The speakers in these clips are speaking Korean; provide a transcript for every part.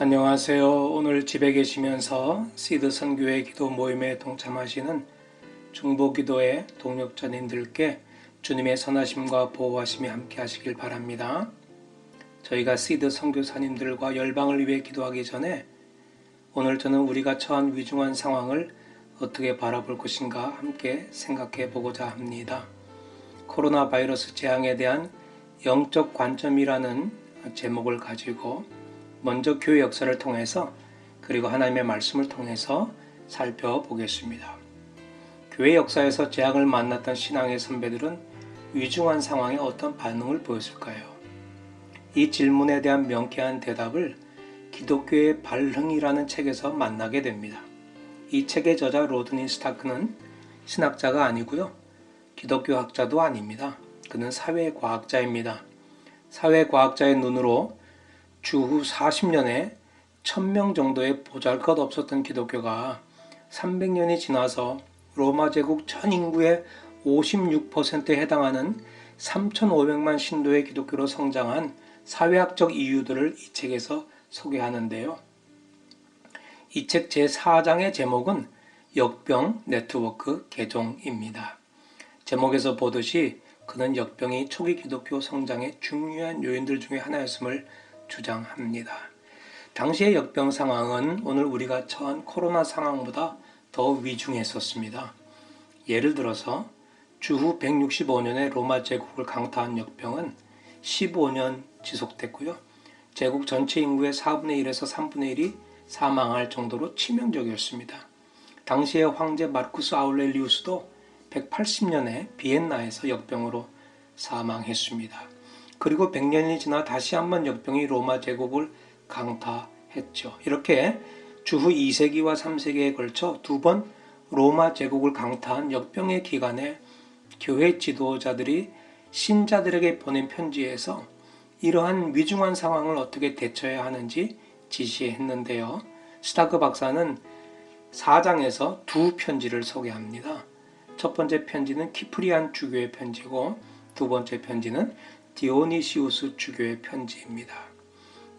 안녕하세요. 오늘 집에 계시면서 시드 선교회 기도 모임에 동참하시는 중보기도의 동력자님들께 주님의 선하심과 보호하심이 함께 하시길 바랍니다. 저희가 시드 선교사님들과 열방을 위해 기도하기 전에 오늘 저는 우리가 처한 위중한 상황을 어떻게 바라볼 것인가 함께 생각해 보고자 합니다. 코로나 바이러스 재앙에 대한 영적 관점이라는 제목을 가지고 먼저 교회 역사를 통해서 그리고 하나님의 말씀을 통해서 살펴보겠습니다. 교회 역사에서 재앙을 만났던 신앙의 선배들은 위중한 상황에 어떤 반응을 보였을까요? 이 질문에 대한 명쾌한 대답을 기독교의 발흥이라는 책에서 만나게 됩니다. 이 책의 저자 로드니 스타크는 신학자가 아니고요. 기독교 학자도 아닙니다. 그는 사회과학자입니다. 사회과학자의 눈으로 주후 40년에 1000명 정도의 보잘것없었던 기독교가 300년이 지나서 로마 제국 전 인구의 56%에 해당하는 3500만 신도의 기독교로 성장한 사회학적 이유들을 이 책에서 소개하는데요. 이 책 제4장의 제목은 역병 네트워크 개종입니다. 제목에서 보듯이 그는 역병이 초기 기독교 성장의 중요한 요인들 중에 하나였음을 주장합니다. 당시의 역병 상황은 오늘 우리가 처한 코로나 상황보다 더 위중했었습니다. 예를 들어서 주후 165년에 로마 제국을 강타한 역병은 15년 지속됐고요. 제국 전체 인구의 4분의 1에서 3분의 1이 사망할 정도로 치명적이었습니다. 당시의 황제 마르쿠스 아울렐리우스도 180년에 비엔나에서 역병으로 사망했습니다. 그리고 100년이 지나 다시 한번 역병이 로마 제국을 강타했죠. 이렇게 주후 2세기와 3세기에 걸쳐 두 번 로마 제국을 강타한 역병의 기간에 교회 지도자들이 신자들에게 보낸 편지에서 이러한 위중한 상황을 어떻게 대처해야 하는지 지시했는데요. 스타크 박사는 4장에서 두 편지를 소개합니다. 첫 번째 편지는 키프리안 주교의 편지고 두 번째 편지는 디오니시우스 주교의 편지입니다.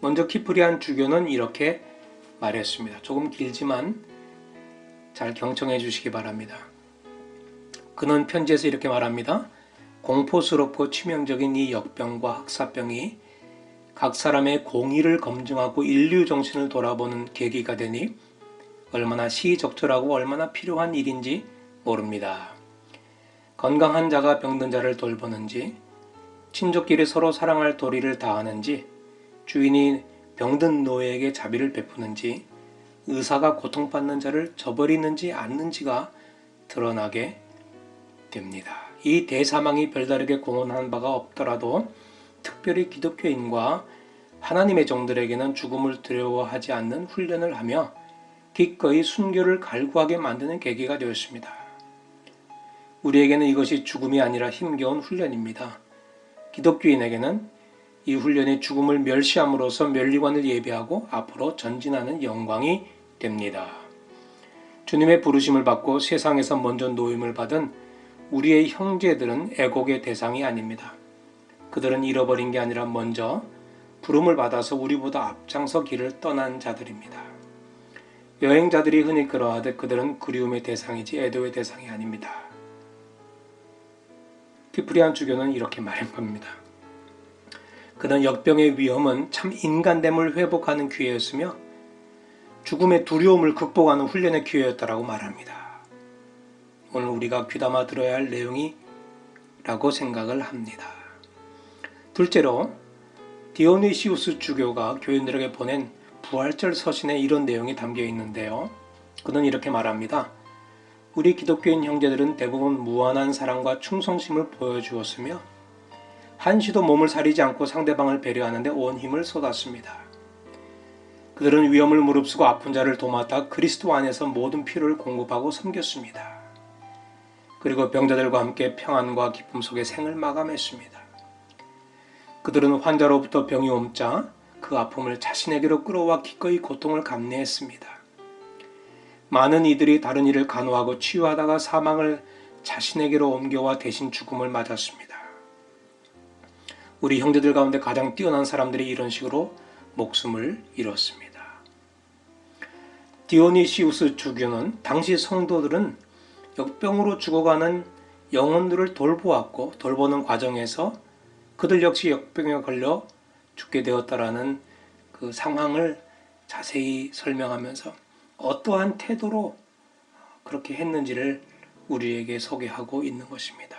먼저 키프리안 주교는 이렇게 말했습니다. 조금 길지만 잘 경청해 주시기 바랍니다. 그는 편지에서 이렇게 말합니다. 공포스럽고 치명적인 이 역병과 흑사병이 각 사람의 공의를 검증하고 인류 정신을 돌아보는 계기가 되니 얼마나 시의적절하고 얼마나 필요한 일인지 모릅니다. 건강한 자가 병든 자를 돌보는지 친족끼리 서로 사랑할 도리를 다하는지 주인이 병든 노예에게 자비를 베푸는지 의사가 고통받는 자를 저버리는지 않는지가 드러나게 됩니다. 이 대사망이 별다르게 공헌한 바가 없더라도 특별히 기독교인과 하나님의 종들에게는 죽음을 두려워하지 않는 훈련을 하며 기꺼이 순교를 갈구하게 만드는 계기가 되었습니다. 우리에게는 이것이 죽음이 아니라 힘겨운 훈련입니다. 기독교인에게는 이 훈련이 죽음을 멸시함으로써 멸리관을 예비하고 앞으로 전진하는 영광이 됩니다. 주님의 부르심을 받고 세상에서 먼저 노임을 받은 우리의 형제들은 애곡의 대상이 아닙니다. 그들은 잃어버린 게 아니라 먼저 부름을 받아서 우리보다 앞장서 길을 떠난 자들입니다. 여행자들이 흔히 그러하듯 그들은 그리움의 대상이지 애도의 대상이 아닙니다. 키프리안 주교는 이렇게 말합니다. 그는 역병의 위험은 참 인간됨을 회복하는 기회였으며 죽음의 두려움을 극복하는 훈련의 기회였다라고 말합니다. 오늘 우리가 귀담아 들어야 할 내용이라고 생각을 합니다. 둘째로 디오니시우스 주교가 교인들에게 보낸 부활절 서신에 이런 내용이 담겨 있는데요. 그는 이렇게 말합니다. 우리 기독교인 형제들은 대부분 무한한 사랑과 충성심을 보여주었으며 한시도 몸을 사리지 않고 상대방을 배려하는 데 온 힘을 쏟았습니다. 그들은 위험을 무릅쓰고 아픈 자를 도맡아 그리스도 안에서 모든 필요를 공급하고 섬겼습니다. 그리고 병자들과 함께 평안과 기쁨 속에 생을 마감했습니다. 그들은 환자로부터 병이 옮자 그 아픔을 자신에게로 끌어와 기꺼이 고통을 감내했습니다. 많은 이들이 다른 이를 간호하고 치유하다가 사망을 자신에게로 옮겨와 대신 죽음을 맞았습니다. 우리 형제들 가운데 가장 뛰어난 사람들이 이런 식으로 목숨을 잃었습니다. 디오니시우스 주교는 당시 성도들은 역병으로 죽어가는 영혼들을 돌보았고 돌보는 과정에서 그들 역시 역병에 걸려 죽게 되었다라는 그 상황을 자세히 설명하면서 어떠한 태도로 그렇게 했는지를 우리에게 소개하고 있는 것입니다.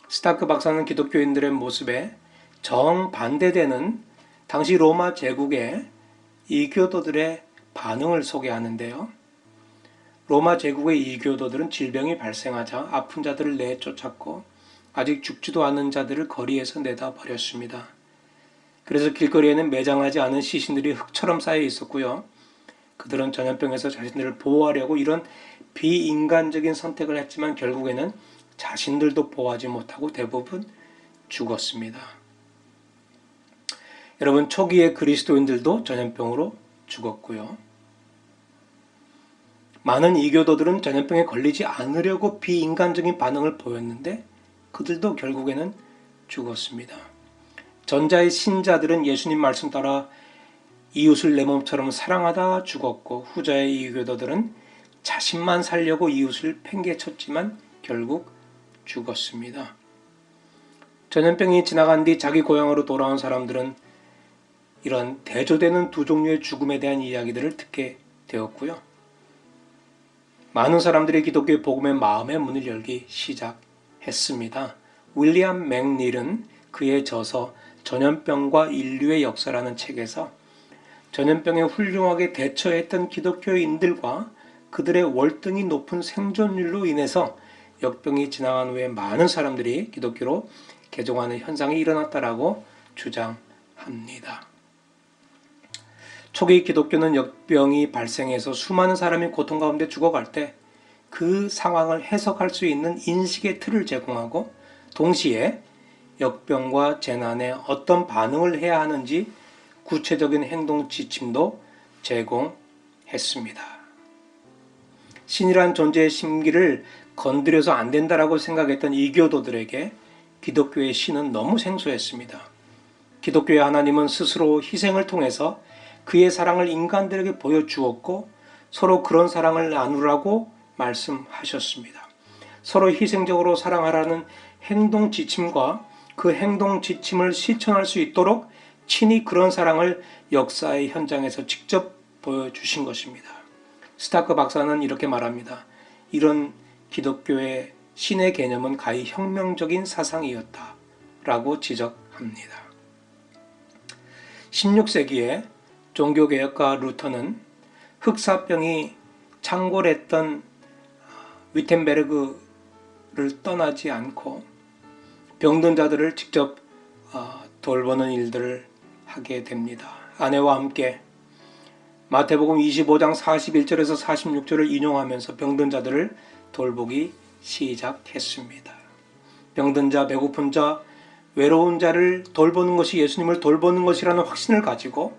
스타크 박사는 기독교인들의 모습에 정반대되는 당시 로마 제국의 이교도들의 반응을 소개하는데요. 로마 제국의 이교도들은 질병이 발생하자 아픈 자들을 내쫓았고 아직 죽지도 않은 자들을 거리에서 내다 버렸습니다. 그래서 길거리에는 매장하지 않은 시신들이 흙처럼 쌓여 있었고요. 그들은 전염병에서 자신들을 보호하려고 이런 비인간적인 선택을 했지만 결국에는 자신들도 보호하지 못하고 대부분 죽었습니다. 여러분, 초기의 그리스도인들도 전염병으로 죽었고요. 많은 이교도들은 전염병에 걸리지 않으려고 비인간적인 반응을 보였는데 그들도 결국에는 죽었습니다. 전자의 신자들은 예수님 말씀 따라 이웃을 내 몸처럼 사랑하다 죽었고 후자의 이교도들은 자신만 살려고 이웃을 팽개쳤지만 결국 죽었습니다. 전염병이 지나간 뒤 자기 고향으로 돌아온 사람들은 이런 대조되는 두 종류의 죽음에 대한 이야기들을 듣게 되었고요. 많은 사람들이 기독교의 복음의 마음의 문을 열기 시작했습니다. 윌리엄 맥닐은 그의 저서 전염병과 인류의 역사라는 책에서 전염병에 훌륭하게 대처했던 기독교인들과 그들의 월등히 높은 생존율로 인해서 역병이 지나간 후에 많은 사람들이 기독교로 개종하는 현상이 일어났다라고 주장합니다. 초기 기독교는 역병이 발생해서 수많은 사람이 고통 가운데 죽어갈 때 그 상황을 해석할 수 있는 인식의 틀을 제공하고 동시에 역병과 재난에 어떤 반응을 해야 하는지 구체적인 행동 지침도 제공했습니다. 신이란 존재의 심기를 건드려서 안 된다라고 생각했던 이교도들에게 기독교의 신은 너무 생소했습니다. 기독교의 하나님은 스스로 희생을 통해서 그의 사랑을 인간들에게 보여주었고 서로 그런 사랑을 나누라고 말씀하셨습니다. 서로 희생적으로 사랑하라는 행동 지침과 그 행동 지침을 실천할 수 있도록 친히 그런 사랑을 역사의 현장에서 직접 보여주신 것입니다. 스타크 박사는 이렇게 말합니다. 이런 기독교의 신의 개념은 가히 혁명적인 사상이었다 라고 지적합니다. 16세기에 종교개혁가 루터는 흑사병이 창궐했던 위텐베르그를 떠나지 않고 병든 자들을 직접 돌보는 일들을 하게 됩니다. 아내와 함께 마태복음 25장 41절에서 46절을 인용하면서 병든 자들을 돌보기 시작했습니다. 병든 자, 배고픈 자, 외로운 자를 돌보는 것이 예수님을 돌보는 것이라는 확신을 가지고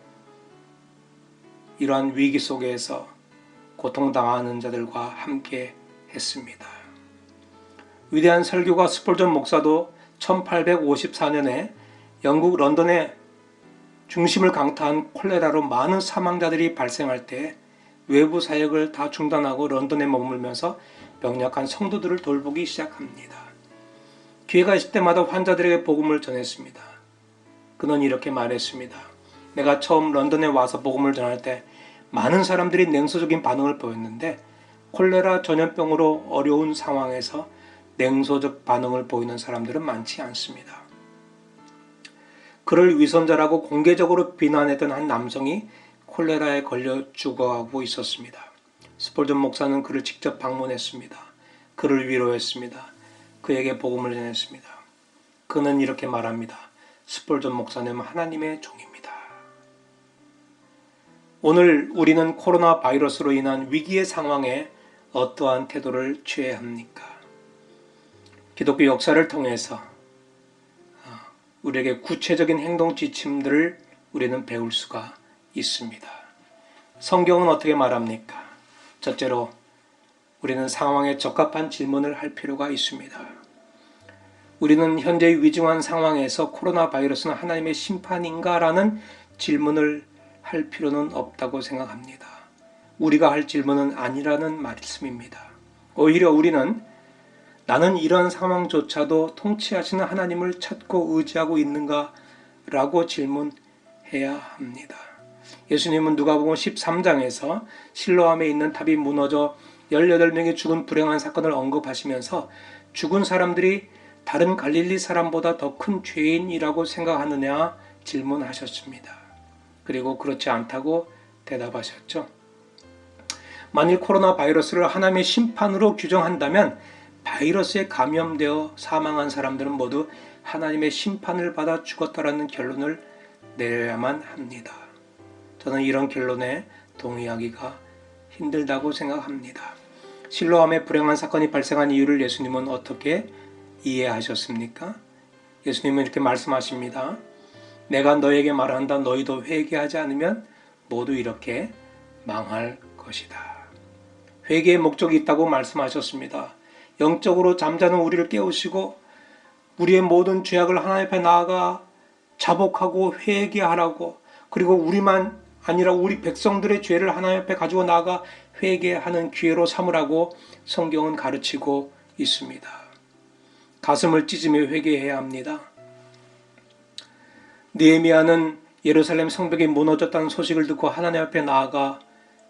이러한 위기 속에서 고통당하는 자들과 함께 했습니다. 위대한 설교가 스폴전 목사도 1854년에 영국 런던에 중심을 강타한 콜레라로 많은 사망자들이 발생할 때 외부 사역을 다 중단하고 런던에 머물면서 병약한 성도들을 돌보기 시작합니다. 기회가 있을 때마다 환자들에게 복음을 전했습니다. 그는 이렇게 말했습니다. 내가 처음 런던에 와서 복음을 전할 때 많은 사람들이 냉소적인 반응을 보였는데 콜레라 전염병으로 어려운 상황에서 냉소적 반응을 보이는 사람들은 많지 않습니다. 그를 위선자라고 공개적으로 비난했던 한 남성이 콜레라에 걸려 죽어가고 있었습니다. 스폴전 목사는 그를 직접 방문했습니다. 그를 위로했습니다. 그에게 복음을 전했습니다. 그는 이렇게 말합니다. 스폴전 목사님은 하나님의 종입니다. 오늘 우리는 코로나 바이러스로 인한 위기의 상황에 어떠한 태도를 취해야 합니까? 기독교 역사를 통해서 우리에게 구체적인 행동 지침들을 우리는 배울 수가 있습니다. 성경은 어떻게 말합니까? 첫째로 우리는 상황에 적합한 질문을 할 필요가 있습니다. 우리는 현재 위중한 상황에서 코로나 바이러스는 하나님의 심판인가? 라는 질문을 할 필요는 없다고 생각합니다. 우리가 할 질문은 아니라는 말씀입니다. 오히려 우리는 나는 이런 상황조차도 통치하시는 하나님을 찾고 의지하고 있는가? 라고 질문해야 합니다. 예수님은 누가복음 13장에서 실로암에 있는 탑이 무너져 18명이 죽은 불행한 사건을 언급하시면서 죽은 사람들이 다른 갈릴리 사람보다 더 큰 죄인이라고 생각하느냐 질문하셨습니다. 그리고 그렇지 않다고 대답하셨죠. 만일 코로나 바이러스를 하나님의 심판으로 규정한다면 바이러스에 감염되어 사망한 사람들은 모두 하나님의 심판을 받아 죽었다라는 결론을 내려야만 합니다. 저는 이런 결론에 동의하기가 힘들다고 생각합니다. 실로암의 불행한 사건이 발생한 이유를 예수님은 어떻게 이해하셨습니까? 예수님은 이렇게 말씀하십니다. 내가 너에게 말한다. 너희도 회개하지 않으면 모두 이렇게 망할 것이다. 회개의 목적이 있다고 말씀하셨습니다. 영적으로 잠자는 우리를 깨우시고 우리의 모든 죄악을 하나님 앞에 나아가 자복하고 회개하라고, 그리고 우리만 아니라 우리 백성들의 죄를 하나님 앞에 가지고 나아가 회개하는 기회로 삼으라고 성경은 가르치고 있습니다. 가슴을 찢으며 회개해야 합니다. 느헤미야는 예루살렘 성벽이 무너졌다는 소식을 듣고 하나님 앞에 나아가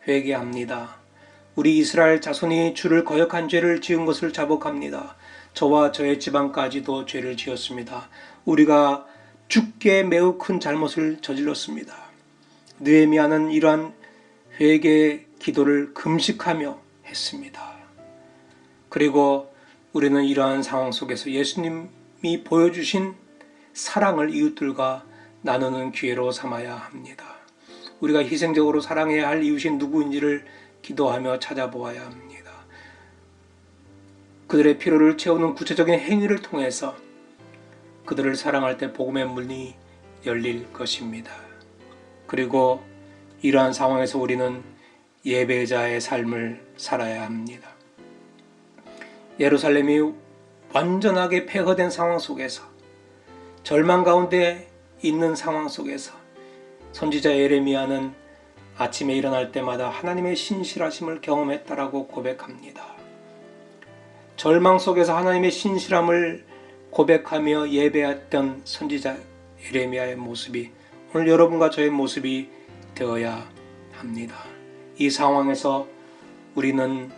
회개합니다. 우리 이스라엘 자손이 주를 거역한 죄를 지은 것을 자복합니다. 저와 저의 집안까지도 죄를 지었습니다. 우리가 죽게 매우 큰 잘못을 저질렀습니다. 느헤미야는 이러한 회개 기도를 금식하며 했습니다. 그리고 우리는 이러한 상황 속에서 예수님이 보여주신 사랑을 이웃들과 나누는 기회로 삼아야 합니다. 우리가 희생적으로 사랑해야 할 이웃이 누구인지를 기도하며 찾아보아야 합니다. 그들의 필요를 채우는 구체적인 행위를 통해서 그들을 사랑할 때 복음의 문이 열릴 것입니다. 그리고 이러한 상황에서 우리는 예배자의 삶을 살아야 합니다. 예루살렘이 완전하게 폐허된 상황 속에서, 절망 가운데 있는 상황 속에서 선지자 예레미야는 아침에 일어날 때마다 하나님의 신실하심을 경험했다라고 고백합니다. 절망 속에서 하나님의 신실함을 고백하며 예배했던 선지자 예레미야의 모습이 오늘 여러분과 저의 모습이 되어야 합니다. 이 상황에서 우리는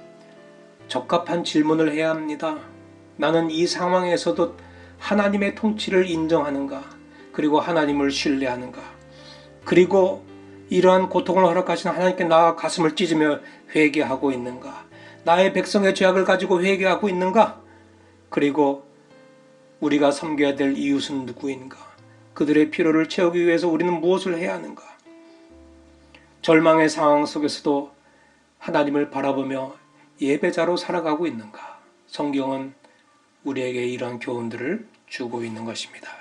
적합한 질문을 해야 합니다. 나는 이 상황에서도 하나님의 통치를 인정하는가? 그리고 하나님을 신뢰하는가? 그리고 이러한 고통을 허락하신 하나님께 나아 가슴을 찢으며 회개하고 있는가? 나의 백성의 죄악을 가지고 회개하고 있는가? 그리고 우리가 섬겨야 될 이웃은 누구인가? 그들의 필요를 채우기 위해서 우리는 무엇을 해야 하는가? 절망의 상황 속에서도 하나님을 바라보며 예배자로 살아가고 있는가? 성경은 우리에게 이러한 교훈들을 주고 있는 것입니다.